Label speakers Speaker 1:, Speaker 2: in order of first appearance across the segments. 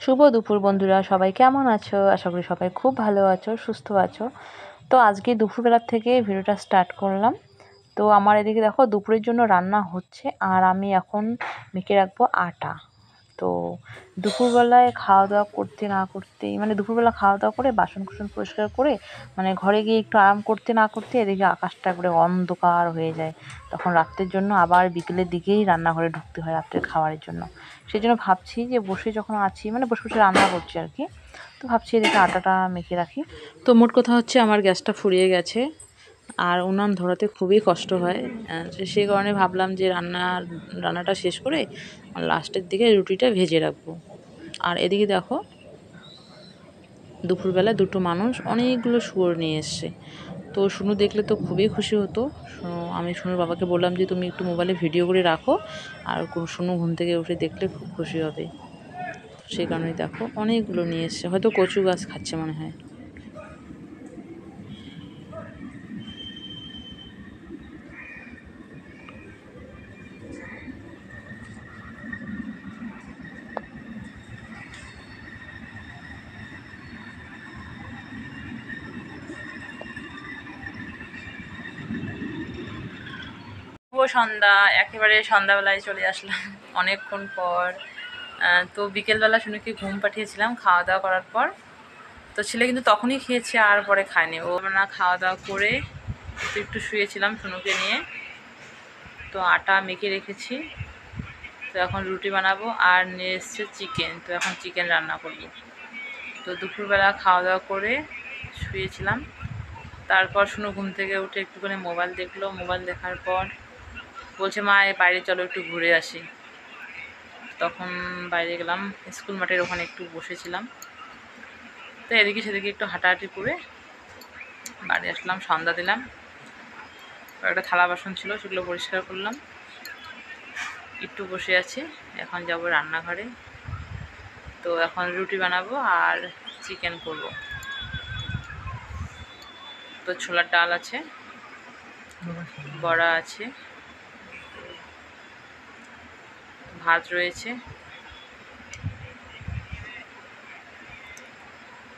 Speaker 1: শুভ দুপুর বন্ধুরা, সবাই কেমন আছো? আশা করি সবাই খুব ভালো আছো, সুস্থ আছো। তো আজকে দুপুরবেলার থেকে ভিডিওটা স্টার্ট করলাম। তো আমার এদিকে দেখো দুপুরের জন্য রান্না হচ্ছে, আর আমি এখন মেখে রাখবো আটা। তো দুপুরবেলায় খাওয়া দাওয়া করতে না করতেই দুপুরবেলা খাওয়া দাওয়া করে বাসন কুসন পরিষ্কার করে ঘরে গিয়ে একটু আরাম করতে না করতে এদিকে আকাশটা একবারে অন্ধকার হয়ে যায়। তখন রাত্রের জন্য আবার বিকেলের দিকেই রান্নাঘরে ঢুকতে হয় রাত্রের খাবারের জন্য। সেই জন্য ভাবছি যে বসে যখন আছি বসে বসে রান্না করছি আর কি, তো ভাবছি এদিকে আটাটা মেখে রাখি। তো মোট কথা হচ্ছে আমার গ্যাসটা ফুরিয়ে গেছে, আর উনান ধরাতে খুবই কষ্ট হয়। সেই কারণে ভাবলাম যে রান্নাটা শেষ করে লাস্টের দিকে রুটিটা ভেজে রাখবো। আর এদিকে দেখো দুপুরবেলা দুটো মানুষ অনেকগুলো শুয়োর নিয়ে এসছে। তো শুনু দেখলে তো খুবই খুশি হতো। আমি শুনুর বাবাকে বললাম যে তুমি একটু মোবাইলে ভিডিও করে রাখো, আর শুনু ঘুম থেকে উঠে দেখলে খুব খুশি হবে। সেই কারণে দেখো অনেকগুলো নিয়ে এসছে, হয়তো কচু গাছ খাচ্ছে মনে হয়। শুভ সন্ধ্যা, একেবারে সন্ধ্যাবেলায় চলে আসলাম অনেকক্ষণ পর। তো বিকেলবেলা শুনুকে ঘুম পাঠিয়েছিলাম খাওয়া দাওয়া করার পর। তো ছেলে কিন্তু তখনই খেয়েছে, আর পরে খায়নি। ও না খাওয়া দাওয়া করে একটু শুয়েছিলাম শুনুকে নিয়ে। তো আটা মেখে রেখেছি, তো এখন রুটি বানাবো। আর নিয়ে এসছে চিকেন, তো এখন চিকেন রান্না করবো। তো দুপুরবেলা খাওয়া দাওয়া করে শুয়েছিলাম। তারপর শুনু ঘুম থেকে উঠে একটুখানি মোবাইল দেখলো। মোবাইল দেখার পর বলছে মা বাইরে চলো একটু ঘুরে আসি। তখন বাইরে গেলাম, স্কুল মাঠের ওখানে একটু বসেছিলাম। তো এদিকে সেদিকে একটু হাঁটাহাঁটি করে বাড়ি আসলাম, সন্ধ্যা দিলাম। একটা থালা বাসন ছিল সেগুলো পরিষ্কার করলাম। একটু বসে আছি, এখন যাব রান্নাঘরে। তো এখন রুটি বানাবো আর চিকেন করব। তো ছোলার ডাল আছে, বড়া আছে, ভাত রয়েছে।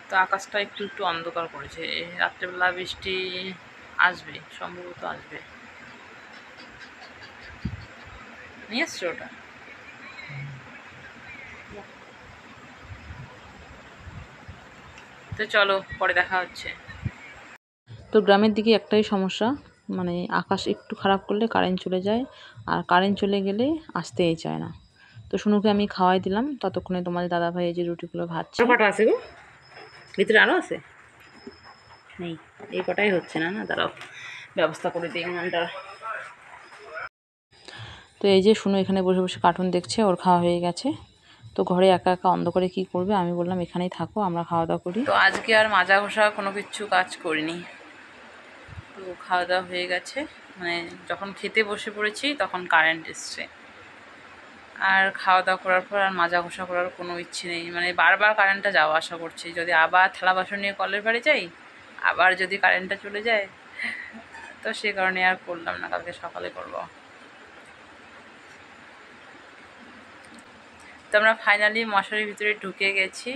Speaker 1: তো আকাশটা একটু একটু অন্ধকার করেছে, রাত্রেবেলা বৃষ্টি আসবে, সম্ভবত আসবে। নিয়ে এসছো ওটা? তো চলো পরে দেখা হচ্ছে। তো গ্রামের দিকে একটাই সমস্যা, আকাশ একটু খারাপ করলে কারেন্ট চলে যায়, আর কারেন্ট চলে গেলে আসতেই চায় না। তো শুনুকে আমি খাওয়াই দিলাম, ততক্ষণে তোমাদের দাদাভাই এই যে রুটিগুলো ভাজছে। কটা আছে গো? ভিতরে আরও আছে? নেই, এই কটাই হচ্ছে না। দাঁড়াও ব্যবস্থা করে দিই উনানটার। তো এই যে শুনু এখানে বসে বসে কার্টুন দেখছে, ওর খাওয়া হয়ে গেছে। তো ঘরে একা একা অন্ধকারে কি করবে, আমি বললাম এখানেই থাকো, আমরা খাওয়া দাওয়া করি। তো আজকে আর মাজা ঘষা কোনো কিছু কাজ করিনি। তো খাওয়া দাওয়া হয়ে গেছে, যখন খেতে বসে পড়েছি তখন কারেন্ট এসছে। আর খাওয়া দাওয়া করার পর আর মাজা ঘষা করার কোনো ইচ্ছে নেই। বারবার কারেন্টটা যাওয়া আসা করছে, যদি আবার থালা বাসন নিয়ে কলের বাড়ি যাই, আবার যদি কারেন্টটা চলে যায়, তো সে কারণে আর করলাম না, কালকে সকালে করবো। তো আমরা ফাইনালি মশারির ভিতরে ঢুকে গেছি।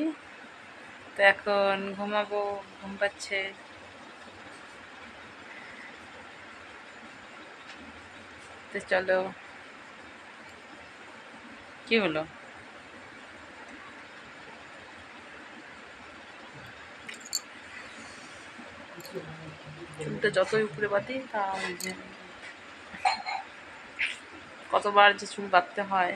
Speaker 1: তো এখন ঘুমাবো, ঘুম পাচ্ছে। তো চলো। কি হলো? চুলটা যতই উপরে বাঁধি তা কতবার যে চুল বাঁধতে হয়।